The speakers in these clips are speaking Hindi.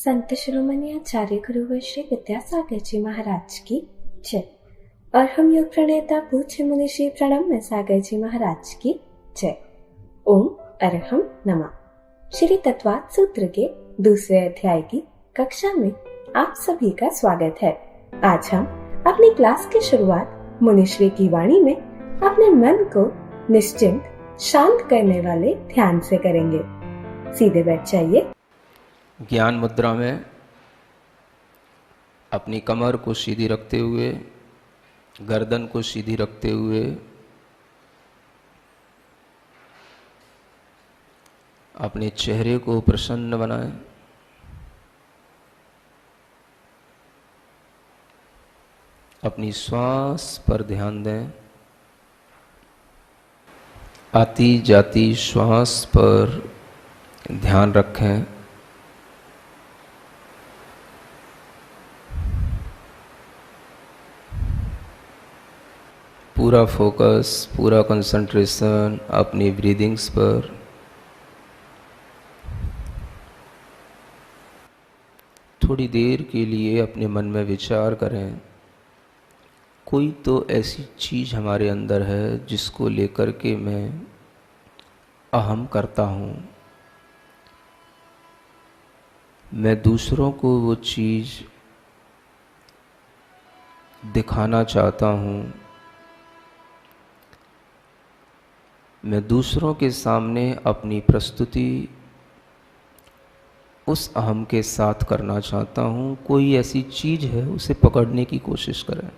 संत शिरोमणि आचार्य गुरुवर श्री विद्यासागर जी महाराज की जय। और हम योग प्रणेता पूज्य मुनि श्री प्रणम्य सागर जी महाराज की जय। ओम अरहम नमः। श्री तत्वात् सूत्र के दूसरे अध्याय की कक्षा में आप सभी का स्वागत है। आज हम अपनी क्लास की शुरुआत मुनिश्री की वाणी में अपने मन को निश्चिंत शांत करने वाले ध्यान से करेंगे। सीधे बैठ जाइए। ज्ञान मुद्रा में अपनी कमर को सीधी रखते हुए, गर्दन को सीधी रखते हुए अपने चेहरे को प्रसन्न बनाएं। अपनी श्वास पर ध्यान दें। आती जाती श्वास पर ध्यान रखें। पूरा फोकस, पूरा कंसंट्रेशन अपनी ब्रीदिंग्स पर। थोड़ी देर के लिए अपने मन में विचार करें, कोई तो ऐसी चीज़ हमारे अंदर है जिसको लेकर के मैं अहम करता हूँ। मैं दूसरों को वो चीज़ दिखाना चाहता हूँ। मैं दूसरों के सामने अपनी प्रस्तुति उस अहम के साथ करना चाहता हूँ। कोई ऐसी चीज़ है, उसे पकड़ने की कोशिश करें।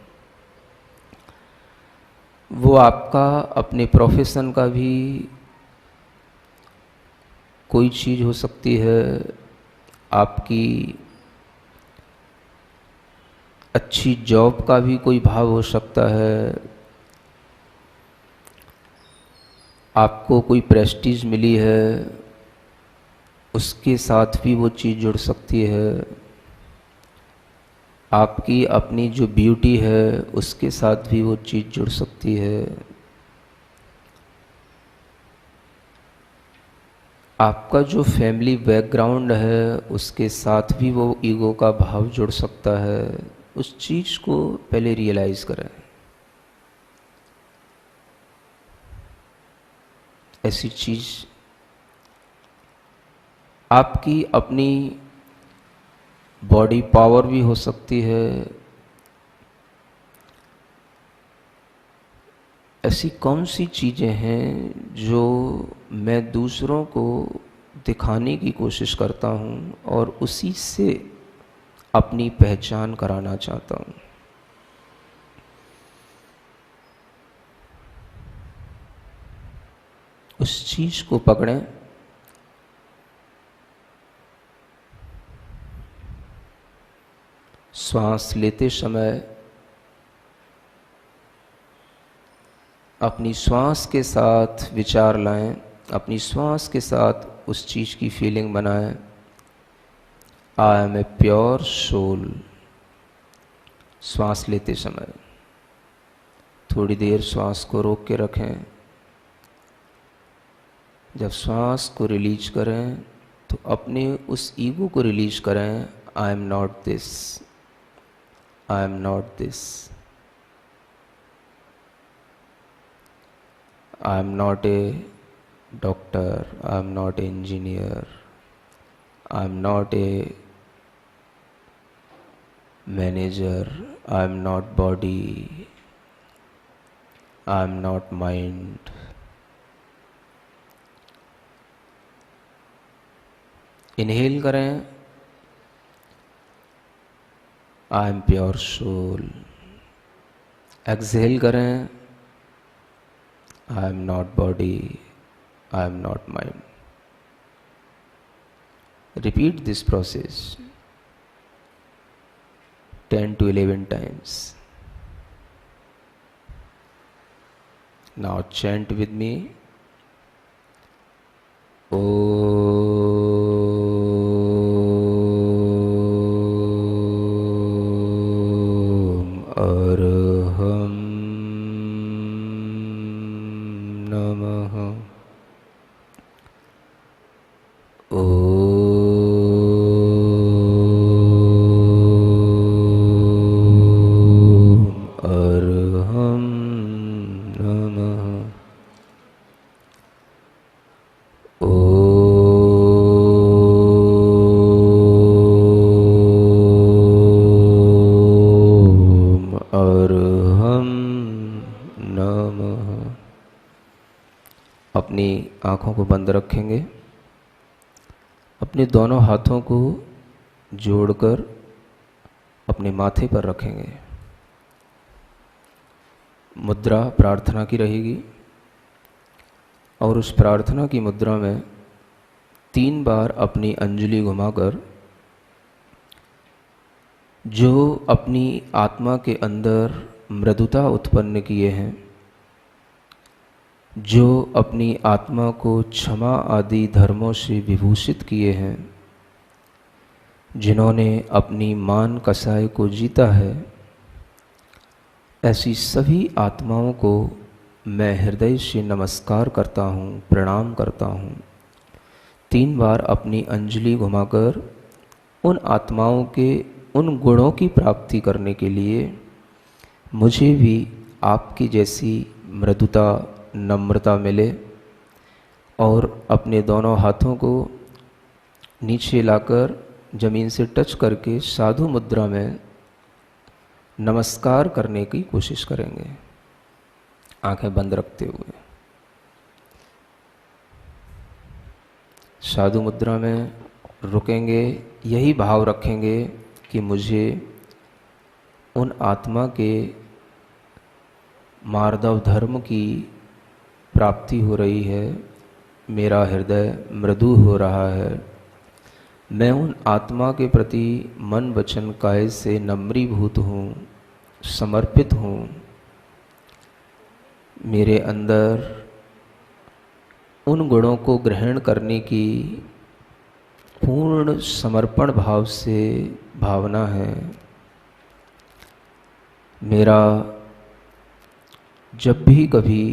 वो आपका अपने प्रोफेशन का भी कोई चीज़ हो सकती है, आपकी अच्छी जॉब का भी कोई भाव हो सकता है, आपको कोई प्रेस्टीज मिली है, उसके साथ भी वो चीज़ जुड़ सकती है। आपकी अपनी जो ब्यूटी है, उसके साथ भी वो चीज़ जुड़ सकती है। आपका जो फैमिली बैकग्राउंड है, उसके साथ भी वो ईगो का भाव जुड़ सकता है। उस चीज़ को पहले रियलाइज़ करें। ऐसी चीज़ आपकी अपनी बॉडी पावर भी हो सकती है। ऐसी कौन सी चीज़ें हैं जो मैं दूसरों को दिखाने की कोशिश करता हूँ और उसी से अपनी पहचान कराना चाहता हूँ। उस चीज़ को पकड़ें। श्वास लेते समय अपनी श्वास के साथ विचार लाएं, अपनी श्वास के साथ उस चीज़ की फीलिंग बनाएं। I am a pure soul. श्वास लेते समय थोड़ी देर श्वास को रोक के रखें। जब श्वास को रिलीज करें तो अपने उस ईगो को रिलीज करें। I am not this, I am not this, I am not a doctor, I am not a engineer, I am not a manager, I am not body, I am not mind. Inhale करें, I am pure soul. Exhale करें, I am not body, I am not mind. Repeat this process 10 to 11 times. Now chant with me. अरहं नमः। ॐ नमः। ओम अर्हं नमः। अपनी आँखों को बंद रखेंगे, अपने दोनों हाथों को जोड़कर अपने माथे पर रखेंगे। मुद्रा प्रार्थना की रहेगी और उस प्रार्थना की मुद्रा में 3 बार अपनी अंजलि घुमाकर जो अपनी आत्मा के अंदर मृदुता उत्पन्न किए हैं, जो अपनी आत्मा को क्षमा आदि धर्मों से विभूषित किए हैं, जिन्होंने अपनी मान कसाई को जीता है, ऐसी सभी आत्माओं को मैं हृदय से नमस्कार करता हूँ, प्रणाम करता हूँ। 3 बार अपनी अंजलि घुमाकर उन आत्माओं के उन गुणों की प्राप्ति करने के लिए मुझे भी आपकी जैसी मृदुता, नम्रता मिले, और अपने दोनों हाथों को नीचे लाकर जमीन से टच करके साधु मुद्रा में नमस्कार करने की कोशिश करेंगे, आंखें बंद रखते हुए। साधु मुद्रा में रुकेंगे, यही भाव रखेंगे कि मुझे उन आत्मा के मार्दव धर्म की प्राप्ति हो रही है, मेरा हृदय मृदु हो रहा है, मैं उन आत्मा के प्रति मन वचन काय से नम्रीभूत हूँ, समर्पित हूँ। मेरे अंदर उन गुणों को ग्रहण करने की पूर्ण समर्पण भाव से भावना है। मेरा जब भी कभी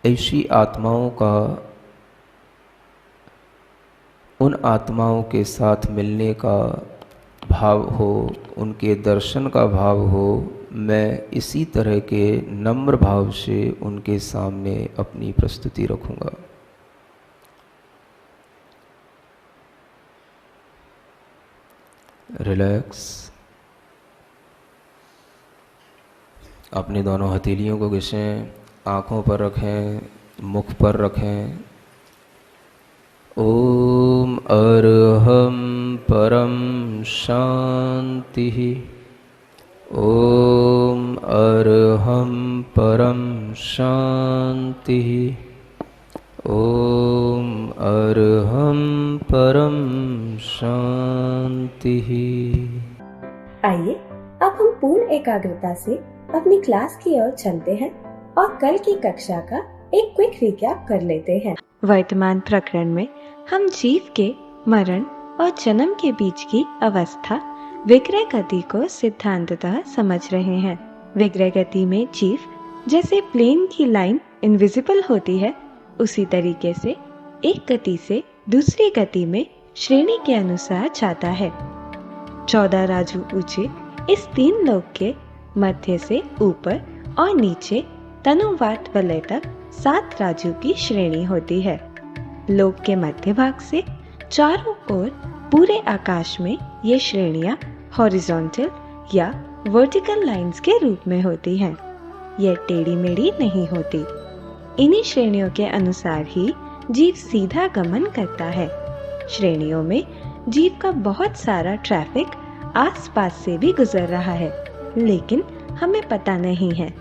ऐसी आत्माओं का, उन आत्माओं के साथ मिलने का भाव हो, उनके दर्शन का भाव हो, मैं इसी तरह के नम्र भाव से उनके सामने अपनी प्रस्तुति रखूँगा। रिलैक्स। अपनी दोनों हथेलियों को घिसें, आँखों पर रखें, मुख पर रखें। ओम अर्हं परम शांति। ओम अर्हं परम शांति। ओम अर्हं परम शांति। आइए अब हम पूर्ण एकाग्रता से अपनी क्लास की ओर चलते हैं और कल की कक्षा का एक क्विक रिकैप कर लेते हैं। वर्तमान प्रकरण में हम जीव के मरण और जन्म के बीच की अवस्था विग्रह गति को सिद्धांततः समझ रहे हैं। विग्रह गति में जीव जैसे प्लेन की लाइन इनविजिबल होती है, उसी तरीके से एक गति से दूसरी गति में श्रेणी के अनुसार जाता है। 14 राजू ऊंचे इस 3 लोक के मध्य से ऊपर और नीचे तनुवात वलय तक 7 राजू की श्रेणी होती है। लोक के मध्य भाग से चारों ओर पूरे आकाश में ये श्रेणियां हॉरिजॉन्टल या वर्टिकल लाइंस के रूप में होती हैं। यह टेढ़ी मेढ़ी नहीं होती। इन्हीं श्रेणियों के अनुसार ही जीव सीधा गमन करता है। श्रेणियों में जीव का बहुत सारा ट्रैफिक आसपास से भी गुजर रहा है, लेकिन हमें पता नहीं है।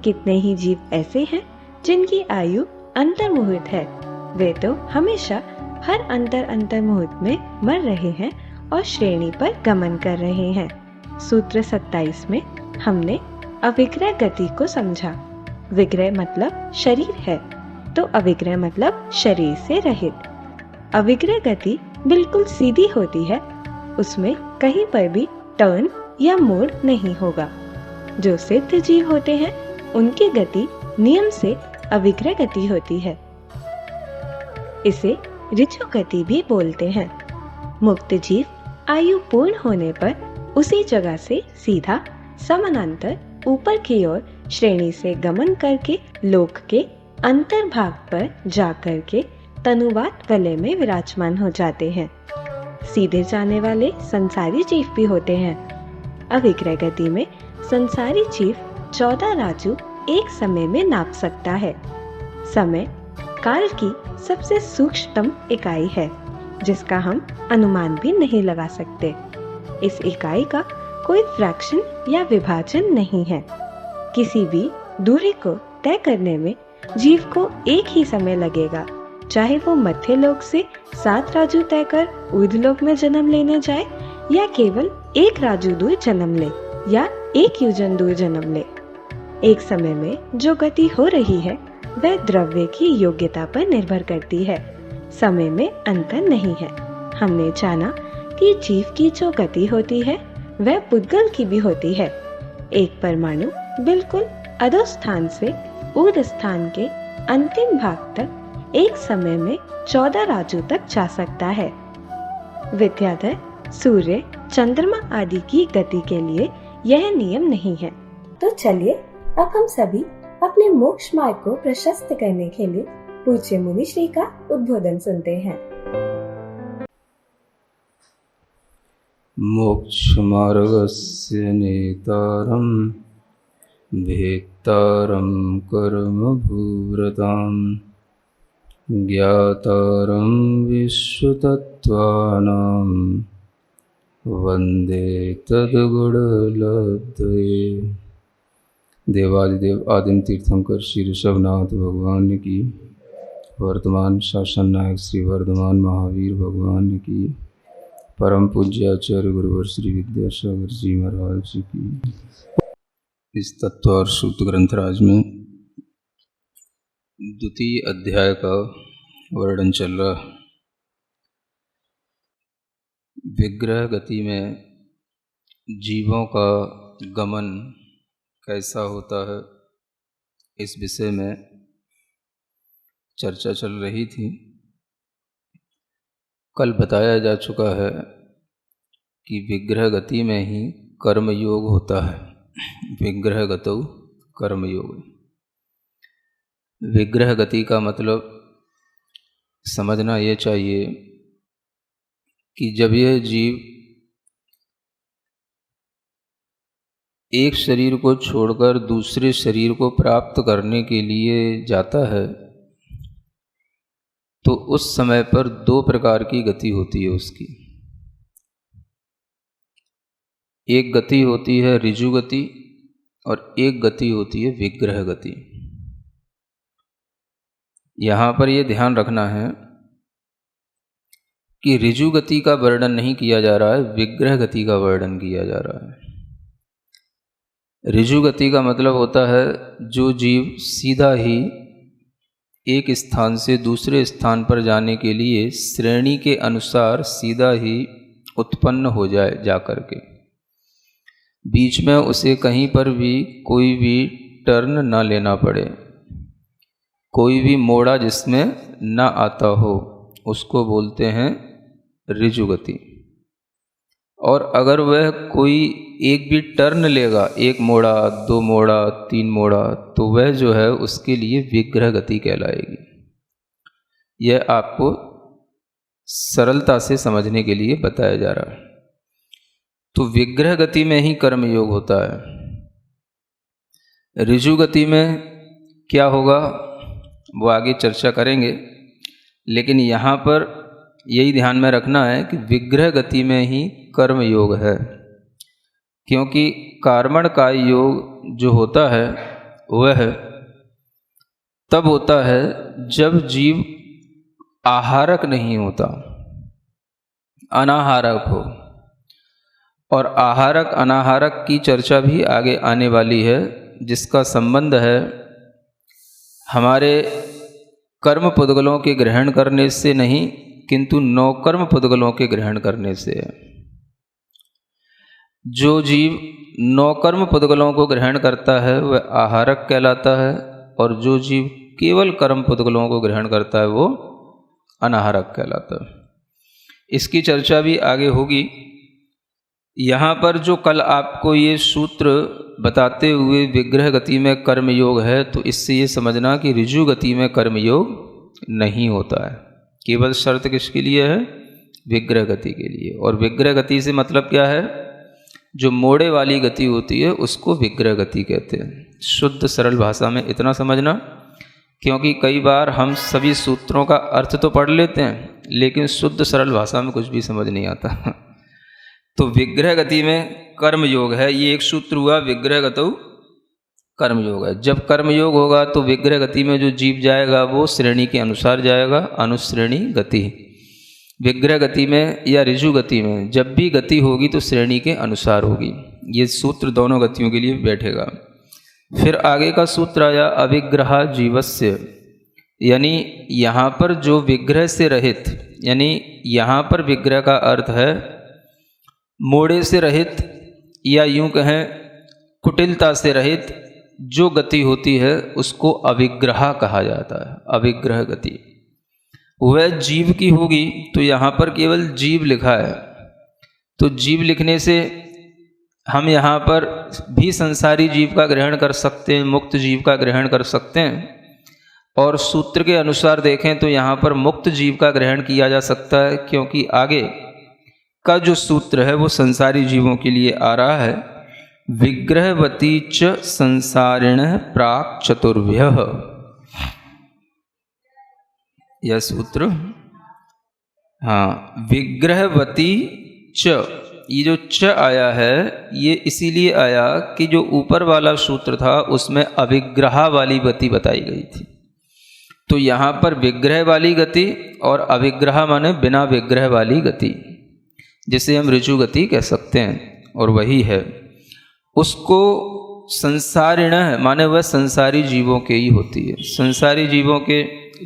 कितने ही जीव ऐसे हैं जिनकी आयु अंतर्मुहूर्त है, वे तो हमेशा हर अंतर मुहूर्त में मर रहे हैं और श्रेणी पर गमन कर रहे हैं। सूत्र 27 में हमने अविग्रह गति को समझा। विग्रह मतलब शरीर है, तो अविग्रह मतलब शरीर से रहित। अविग्रह गति बिल्कुल सीधी होती है, उसमें कहीं पर भी टर्न या मोड़ नहीं होगा। जो सिद्ध जीव होते हैं उनकी गति नियम से अविग्रह गति होती है। इसे ऋजु गति भी बोलते हैं। मुक्त जीव आयु पूर्ण होने पर उसी जगह से सीधा समानांतर ऊपर की ओर श्रेणी से गमन करके लोक के अंतर्भाग पर जाकर के तनुवात वलय में विराजमान हो जाते हैं। सीधे जाने वाले संसारी जीव भी होते हैं। अविग्रह गति में संसारी जीव 14 राजू एक समय में नाप सकता है। समय काल की सबसे सूक्ष्मतम इकाई है, जिसका हम अनुमान भी नहीं लगा सकते। इस इकाई का कोई फ्रैक्शन या विभाजन नहीं है। किसी भी दूरी को तय करने में जीव को एक ही समय लगेगा, चाहे वो मध्य लोक से 7 राजू तय कर ऊर्ध्वलोक में जन्म लेने जाए या केवल 1 राजू दूर जन्म ले या 1 योजन दूर जन्म ले। एक समय में जो गति हो रही है वह द्रव्य की योग्यता पर निर्भर करती है। समय में अंतर नहीं है। हमने जाना कि जीव की जो गति होती है वह पुद्गल की भी होती है। एक परमाणु बिल्कुल अधोस्थान से ऊर्ध्व स्थान के अंतिम भाग तक एक समय में 14 राजू तक जा सकता है। विद्याधर, सूर्य, चंद्रमा आदि की गति के लिए यह नियम नहीं है। तो चलिए अब हम सभी अपने मोक्ष मार्ग को प्रशस्त करने के लिए पूज्य मुनि श्री का उद्बोधन सुनते हैं। मोक्ष मार्गस्य नेतारं भेत्तारं कर्मभूरतां ज्ञातारं विश्वतत्त्वानां वन्दे तद्गुणलब्धये। देवादिदेव आदिम तीर्थंकर श्री ऋषभनाथ भगवान की, वर्तमान शासन नायक श्री वर्धमान महावीर भगवान की, परम पूज्य आचार्य गुरुवर श्री विद्यासागर जी महाराज जी की। इस तत्व और सूत्र ग्रंथराज में द्वितीय अध्याय का वर्णन चल रहा। विग्रह गति में जीवों का गमन कैसा होता है, इस विषय में चर्चा चल रही थी। कल बताया जा चुका है कि विग्रह गति में ही कर्मयोग होता है। विग्रह गतौ कर्मयोग। विग्रह गति का मतलब समझना ये चाहिए कि जब यह जीव एक शरीर को छोड़कर दूसरे शरीर को प्राप्त करने के लिए जाता है तो उस समय पर 2 प्रकार की गति होती है उसकी। एक गति होती है ऋजु गति और एक गति होती है विग्रह गति। यहाँ पर यह ध्यान रखना है कि ऋजु गति का वर्णन नहीं किया जा रहा है, विग्रह गति का वर्णन किया जा रहा है। ऋजु गति का मतलब होता है जो जीव सीधा ही एक स्थान से दूसरे स्थान पर जाने के लिए श्रेणी के अनुसार सीधा ही उत्पन्न हो जाए, जाकर के बीच में उसे कहीं पर भी कोई भी टर्न ना लेना पड़े, कोई भी मोड़ा जिसमें ना आता हो, उसको बोलते हैं ऋजु गति। और अगर वह कोई एक भी टर्न लेगा, 1 मोड़ा, 2 मोड़ा, 3 मोड़ा, तो वह जो है उसके लिए विग्रह गति कहलाएगी। यह आपको सरलता से समझने के लिए बताया जा रहा है। तो विग्रह गति में ही कर्म योग होता है। ऋजु गति में क्या होगा वो आगे चर्चा करेंगे, लेकिन यहाँ पर यही ध्यान में रखना है कि विग्रह गति में ही कर्म योग है, क्योंकि कर्मण का योग जो होता है वह तब होता है जब जीव आहारक नहीं होता, अनाहारक हो। और आहारक अनाहारक की चर्चा भी आगे आने वाली है, जिसका संबंध है हमारे कर्म पुद्गलों के ग्रहण करने से नहीं, किंतु नौकर्म पुद्गलों के ग्रहण करने से है। जो जीव नौकर्म पुद्गलों को ग्रहण करता है वह आहारक कहलाता है, और जो जीव केवल कर्म पुद्गलों को ग्रहण करता है वो अनाहारक कहलाता है। इसकी चर्चा भी आगे होगी। यहाँ पर जो कल आपको ये सूत्र बताते हुए विग्रह गति में कर्म योग है, तो इससे ये समझना कि ऋजु गति में कर्म योग नहीं होता है। केवल शर्त किसके लिए है? विग्रह गति के लिए। और विग्रह गति से मतलब क्या है? जो मोड़े वाली गति होती है उसको विग्रह गति कहते हैं। शुद्ध सरल भाषा में इतना समझना, क्योंकि कई बार हम सभी सूत्रों का अर्थ तो पढ़ लेते हैं लेकिन शुद्ध सरल भाषा में कुछ भी समझ नहीं आता। तो विग्रह गति में कर्म योग है, ये एक सूत्र हुआ। विग्रह गतौ कर्म योग है। जब कर्म योग होगा तो विग्रह गति में जो जीव जाएगा वो श्रेणी के अनुसार जाएगा, अनुश्रेणी गति। विग्रह गति में या ऋजु गति में जब भी गति होगी तो श्रेणी के अनुसार होगी। ये सूत्र दोनों गतियों के लिए बैठेगा। फिर आगे का सूत्र आया अविग्रह जीवस्य, यानी यहाँ पर जो विग्रह से रहित, यानी यहाँ पर विग्रह का अर्थ है मोड़े से रहित या यूं कहें कुटिलता से रहित जो गति होती है उसको अविग्रह कहा जाता है। अविग्रह गति वह जीव की होगी, तो यहाँ पर केवल जीव लिखा है, तो जीव लिखने से हम यहाँ पर भी संसारी जीव का ग्रहण कर सकते हैं, मुक्त जीव का ग्रहण कर सकते हैं। और सूत्र के अनुसार देखें तो यहाँ पर मुक्त जीव का ग्रहण किया जा सकता है, क्योंकि आगे का जो सूत्र है वो संसारी जीवों के लिए आ रहा है। विग्रहवती च संसारिण प्राक चतुर्भ्यः, यह सूत्र। हाँ, विग्रहवती च, ये जो च आया है ये इसीलिए आया कि जो ऊपर वाला सूत्र था उसमें अविग्रह वाली गति बताई गई थी। तो यहाँ पर विग्रह वाली गति और अविग्रह माने बिना विग्रह वाली गति, जिसे हम ऋजु गति कह सकते हैं, और वही है। उसको संसारिण माने वह संसारी जीवों के ही होती है। संसारी जीवों के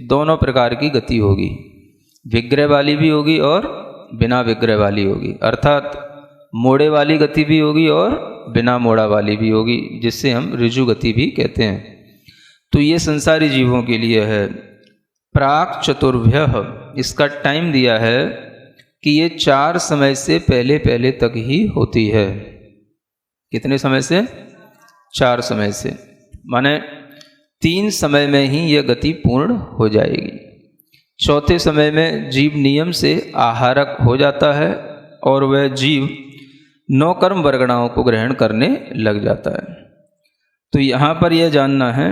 दोनों प्रकार की गति होगी, विग्रह वाली भी होगी और बिना विग्रह वाली होगी। अर्थात मोड़े वाली गति भी होगी और बिना मोड़ा वाली भी होगी, जिससे हम ऋजु गति भी कहते हैं। तो ये संसारी जीवों के लिए है। प्राक चतुर्भ्यः, इसका टाइम दिया है कि ये 4 समय से पहले पहले तक ही होती है। कितने समय से? 4 समय से, माने 3 समय में ही यह गति पूर्ण हो जाएगी। चौथे समय में जीव नियम से आहारक हो जाता है और वह जीव 9 कर्म वर्गणाओं को ग्रहण करने लग जाता है। तो यहाँ पर यह जानना है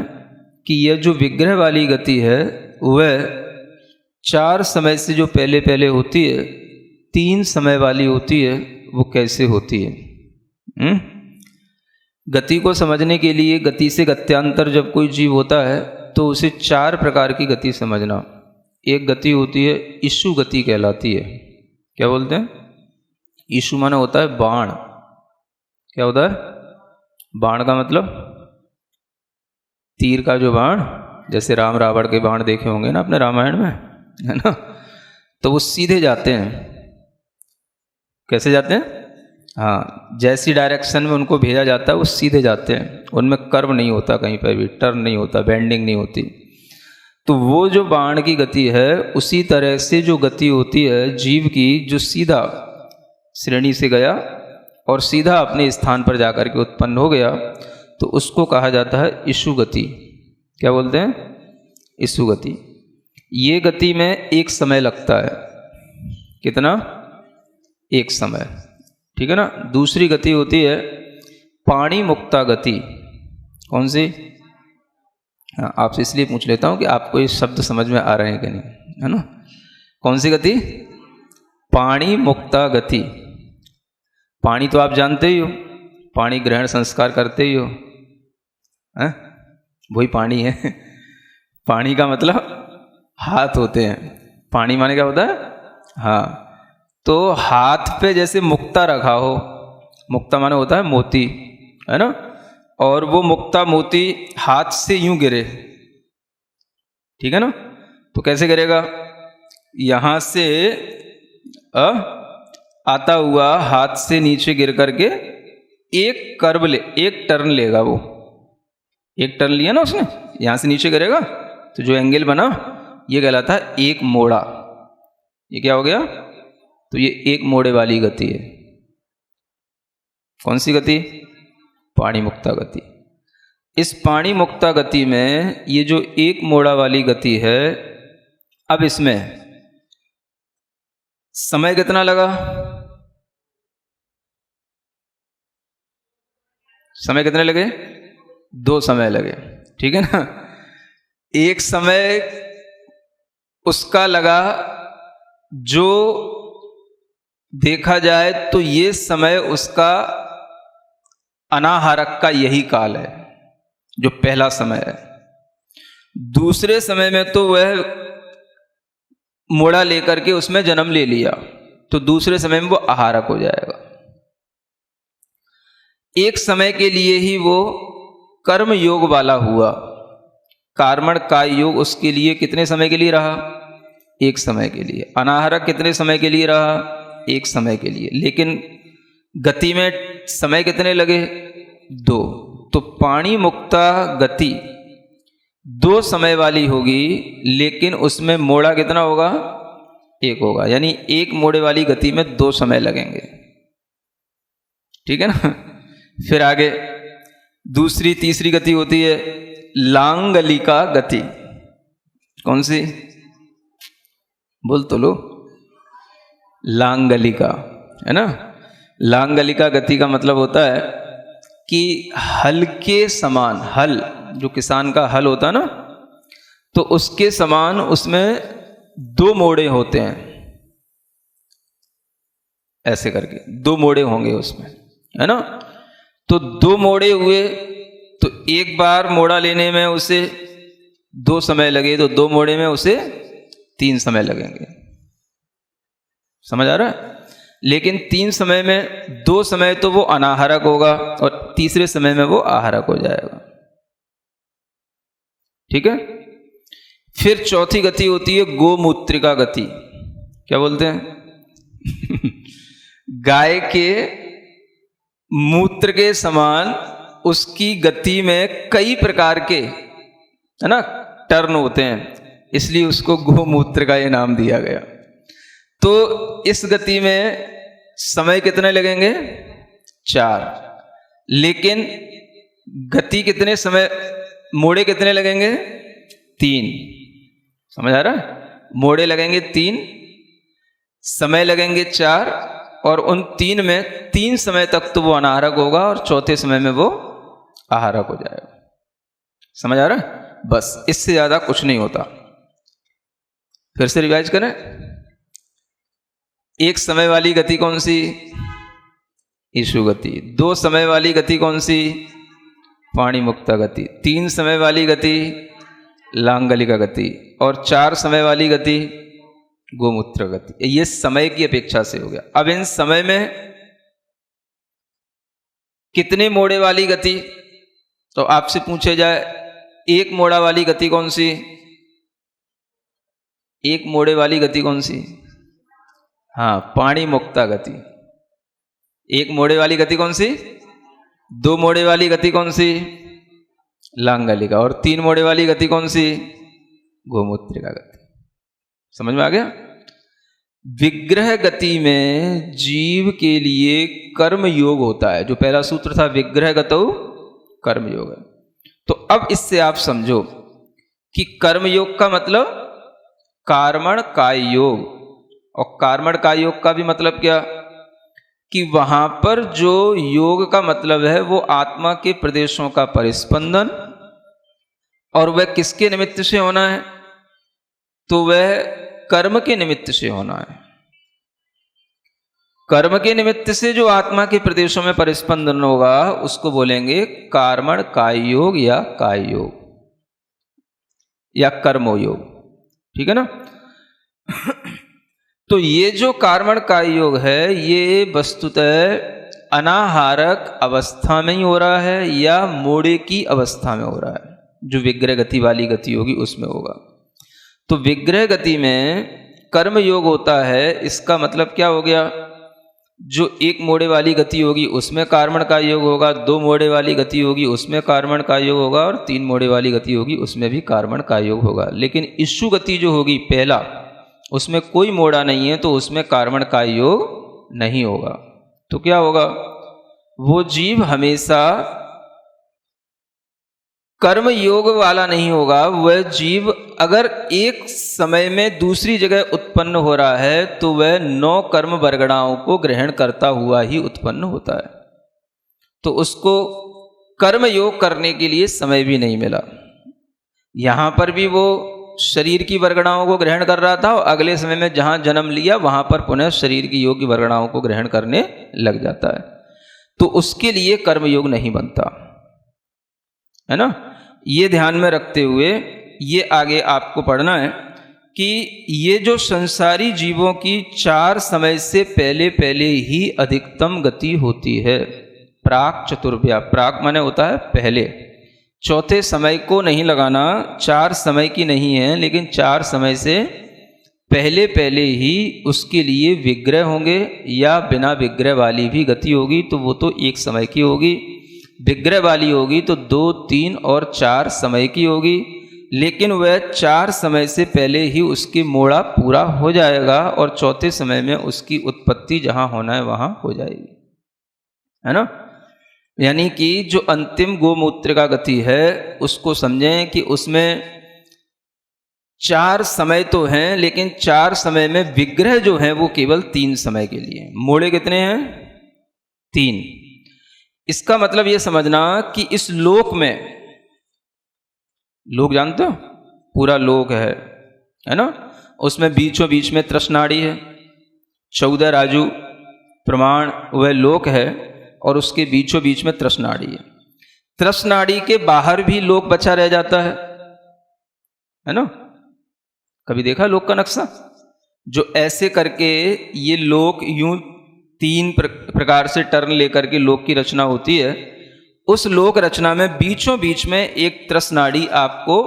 कि यह जो विग्रह वाली गति है वह 4 समय से जो पहले पहले होती है, 3 समय वाली होती है, वो कैसे होती है? गति को समझने के लिए गति से गत्यांतर जब कोई जीव होता है तो उसे 4 प्रकार की गति समझना। एक गति होती है ईशु गति कहलाती है। क्या बोलते हैं? ईशु माना होता है बाण। क्या होता है? बाण का मतलब तीर का जो बाण, जैसे राम रावण के बाण देखे होंगे ना अपने रामायण में, है ना? तो वो सीधे जाते हैं। कैसे जाते हैं? हाँ, जैसी डायरेक्शन में उनको भेजा जाता है वो सीधे जाते हैं, उनमें कर्व नहीं होता, कहीं पर भी टर्न नहीं होता, बेंडिंग नहीं होती। तो वो जो बाण की गति है उसी तरह से जो गति होती है जीव की, जो सीधा श्रेणी से गया और सीधा अपने स्थान पर जाकर के उत्पन्न हो गया, तो उसको कहा जाता है ईशु गति। क्या बोलते हैं? ईशु गति। ये गति में एक समय लगता है। कितना? एक समय। ठीक है ना? दूसरी गति होती है पाणी मुक्ता गति। कौन सी? हाँ, आपसे इसलिए पूछ लेता हूँ कि आपको ये शब्द समझ में आ रहे हैं कि नहीं, है ना? कौन सी गति? पाणी मुक्ता गति। पाणी तो आप जानते ही हो, पाणी ग्रहण संस्कार करते ही हो, हैं? वही पाणी है। पाणी का मतलब हाथ होते हैं। पाणी माने क्या होता है? हाँ, तो हाथ पे जैसे मुक्ता रखा हो, मुक्ता माने होता है मोती, है ना? और वो मुक्ता मोती हाथ से यूं गिरे, ठीक है ना? तो कैसे गिरेगा? यहाँ से आता हुआ हाथ से नीचे गिर करके एक कर्व ले, एक टर्न लेगा। वो एक टर्न लिया ना उसने, यहाँ से नीचे गिरेगा, तो जो एंगल बना ये कहलाता है एक मोड़ा। ये क्या हो गया? तो ये एक मोड़े वाली गति है। कौन सी गति? पाणी मुक्ता गति। इस पाणी मुक्ता गति में ये जो एक मोड़ा वाली गति है, अब इसमें समय कितना लगा? समय कितने लगे? 2 समय लगे, ठीक है ना। एक समय उसका लगा जो देखा जाए तो ये समय उसका अनाहारक का यही काल है, जो पहला समय है। दूसरे समय में तो वह मोड़ा लेकर के उसमें जन्म ले लिया, तो दूसरे समय में वो आहारक हो जाएगा। एक समय के लिए ही वो कर्म योग वाला हुआ। कार्मण काय योग उसके लिए कितने समय के लिए रहा? एक समय के लिए। अनाहारक कितने समय के लिए रहा? एक समय के लिए। लेकिन गति में समय कितने लगे? 2। तो पाणी मुक्ता गति 2 समय वाली होगी, लेकिन उसमें मोड़ा कितना होगा? 1 होगा। यानी एक मोड़े वाली गति में 2 समय लगेंगे, ठीक है ना। फिर आगे दूसरी तीसरी गति होती है लांगलिका गति। कौन सी? बोल तो लो। लांगलिका, है ना। लांगलिका गति का मतलब होता है कि हल के समान, हल जो किसान का हल होता है ना, तो उसके समान उसमें 2 मोड़े होते हैं। ऐसे करके 2 मोड़े होंगे उसमें, है ना। तो 2 मोड़े हुए, तो एक बार मोड़ा लेने में उसे 2 समय लगे, तो 2 मोड़े में उसे 3 समय लगेंगे। समझ आ रहा है? लेकिन 3 समय में 2 समय तो वो अनाहारक होगा और तीसरे समय में वो आहारक हो जाएगा, ठीक है। फिर चौथी गति होती है गोमूत्रिका गति। क्या बोलते हैं? गाय के मूत्र के समान उसकी गति में कई प्रकार के, है ना, टर्न होते हैं, इसलिए उसको गोमूत्र का ये नाम दिया गया। तो इस गति में समय कितने लगेंगे? 4। लेकिन गति कितने समय, मोड़े कितने लगेंगे? 3। समझ आ रहा है? मोड़े लगेंगे 3, समय लगेंगे 4, और उन 3 में 3 समय तक तो वो अनाहारक होगा और चौथे समय में वो आहारक हो जाएगा। समझ आ रहा है? बस इससे ज्यादा कुछ नहीं होता। फिर से रिवाइज करें। एक समय वाली गति कौन सी? ईशु गति। 2 समय वाली गति कौन सी? पाणी मुक्ता गति। 3 समय वाली गति लांगलिका गति, और 4 समय वाली गति गोमूत्र गति। ये समय की अपेक्षा से हो गया। अब इन समय में कितने मोड़े वाली गति? तो आपसे पूछे जाए एक मोड़ा वाली गति कौन सी? एक मोड़े वाली गति कौन सी? हाँ, पाणी मुक्ता गति। एक मोड़े वाली गति कौन सी? 2 मोड़े वाली गति कौन सी? लांगलिका। और 3 मोड़े वाली गति कौन सी? गोमूत्रिका गति। समझ में आ गया? विग्रह गति में जीव के लिए कर्म योग होता है। जो पहला सूत्र था विग्रह गतौ कर्म योग है। तो अब इससे आप समझो कि कर्म योग का मतलब कार्मण काय योग, और कार्मण काय योग का भी मतलब क्या? कि वहां पर जो योग का मतलब है वो आत्मा के प्रदेशों का परिस्पंदन, और वह किसके निमित्त से होना है? तो वह कर्म के निमित्त से होना है। कर्म के निमित्त से जो आत्मा के प्रदेशों में परिस्पंदन होगा उसको बोलेंगे कार्मण काय योग या काय योग या कर्मो योग, ठीक है ना। तो ये जो कार्मण काय योग है ये वस्तुतः अनाहारक अवस्था में ही हो रहा है या मोड़े की अवस्था में हो रहा है। जो विग्रह गति वाली गति होगी उसमें होगा। तो विग्रह गति में कर्म योग होता है। इसका मतलब क्या हो गया? जो एक मोड़े वाली गति होगी उसमें कार्मण का योग होगा, 2 मोड़े वाली गति होगी उसमें कार्मण का योग होगा, और 3 मोड़े वाली गति होगी उसमें भी कार्मण का योग होगा। लेकिन इशु गति जो होगी पहला, उसमें कोई मोड़ा नहीं है, तो उसमें कार्मण का योग नहीं होगा। तो क्या होगा? वो जीव हमेशा कर्म योग वाला नहीं होगा। वह जीव अगर एक समय में दूसरी जगह उत्पन्न हो रहा है तो वह 9 कर्म वर्गणाओं को ग्रहण करता हुआ ही उत्पन्न होता है, तो उसको कर्म योग करने के लिए समय भी नहीं मिला। यहाँ पर भी वो शरीर की वर्गणाओं को ग्रहण कर रहा था और अगले समय में जहाँ जन्म लिया वहाँ पर पुनः शरीर की योग की वर्गणाओं को ग्रहण करने लग जाता है, तो उसके लिए कर्म योग नहीं बनता है ना। ये ध्यान में रखते हुए ये आगे आपको पढ़ना है कि ये जो संसारी जीवों की 4 समय से पहले पहले ही अधिकतम गति होती है। प्राक चतुर्भ्या, प्राक माने होता है पहले, चौथे समय को नहीं लगाना, 4 समय की नहीं है, लेकिन 4 समय से पहले पहले ही उसके लिए विग्रह होंगे या बिना विग्रह वाली भी गति होगी, तो वो तो 1 समय की होगी। विग्रह वाली होगी तो 2, 3 और 4 समय की होगी, लेकिन वह 4 समय से पहले ही उसकी मोड़ा पूरा हो जाएगा और चौथे समय में उसकी उत्पत्ति जहाँ होना है वहाँ हो जाएगी, है ना। यानी कि जो अंतिम गोमूत्र का गति है उसको समझें कि उसमें 4 समय तो हैं, लेकिन 4 समय में विग्रह जो है वो केवल 3 समय के लिए। मोड़े कितने हैं? 3। इसका मतलब ये समझना कि इस लोक में, लोक जानते हो, पूरा लोक है ना, उसमें बीचों बीच में तृष्णाड़ी है, 14 राजू प्रमाण वह लोक है और उसके बीचों बीच में तृष्णाड़ी है। तृष्णाड़ी के बाहर भी लोक बचा रह जाता है ना। कभी देखा लोक का नक्शा? जो ऐसे करके ये लोक यूं 3 प्रकार से टर्न लेकर के लोक की रचना होती है। उस लोक रचना में बीचों बीच में एक तृष्णाड़ी आपको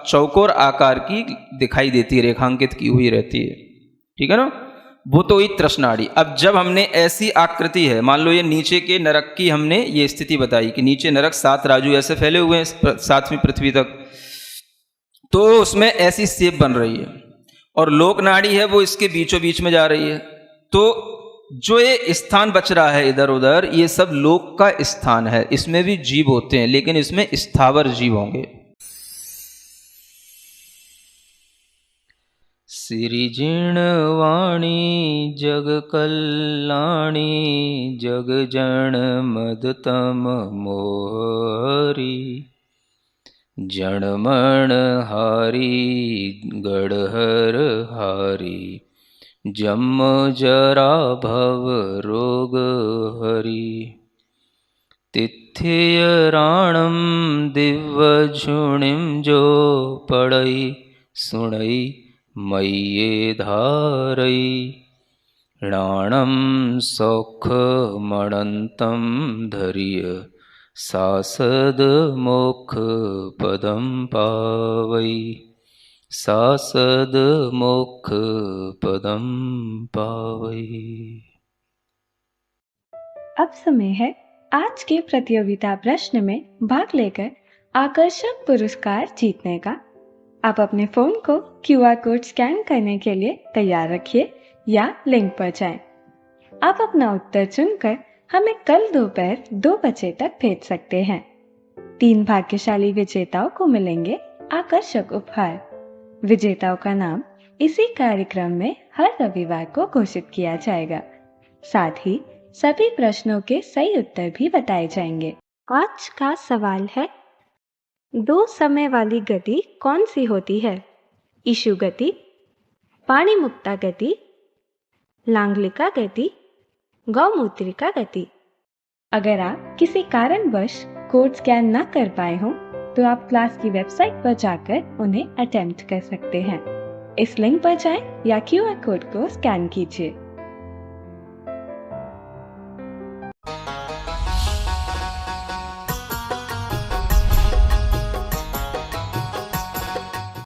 चौकोर आकार की दिखाई देती है, रेखांकित की हुई रहती है, ठीक है ना। वो तो हुई तृष्णाड़ी। अब जब हमने ऐसी आकृति है, मान लो ये नीचे के नरक की हमने ये स्थिति बताई कि नीचे नरक 7 राजू ऐसे फैले हुए हैं 7वीं पृथ्वी तक, तो उसमें ऐसी शेप बन रही है और लोक नाड़ी है वो इसके बीचों बीच में जा रही है। तो जो ये स्थान बच रहा है इधर उधर, ये सब लोक का स्थान है। इसमें भी जीव होते हैं, लेकिन इसमें स्थावर जीव होंगे। सिरिजिणवाणी जग कल्याणी जग जन मदतम मोहरी जणमण हारी गढ़हर हारी जम जरा भव रोग हरि तिथ्य राणम दिव्य झुणिम जो पड़ई सुणई मय्ये धारई राणम सौख मणंतम धैर्य सासद मोक्ष पदम पावई सासद मोक्ष पदम पावई। अब समय है आज के प्रतियोगिता प्रश्न में भाग लेकर आकर्षक पुरस्कार जीतने का। आप अपने फोन को QR कोड स्कैन करने के लिए तैयार रखिए या लिंक पर जाएं। आप अपना उत्तर चुनकर हमें कल दोपहर 2 बजे तक भेज सकते हैं। 3 भाग्यशाली विजेताओं को मिलेंगे आकर्षक उपहार। विजेताओं का नाम इसी कार्यक्रम में हर रविवार को घोषित किया जाएगा। साथ ही सभी प्रश्नों के सही उत्तर भी बताए जाएंगे। आज का सवाल है, 2 समय वाली गति कौन सी होती है? ईशु गति, पाणिमुक्ता गति, लांगलिका गति, गौमूत्रिका गति। अगर आप किसी कारणवश कोड स्कैन न कर पाए हों तो आप क्लास की वेबसाइट पर जाकर उन्हें अटेम्प्ट कर सकते हैं। इस लिंक पर जाएं या QR कोड को स्कैन कीजिए।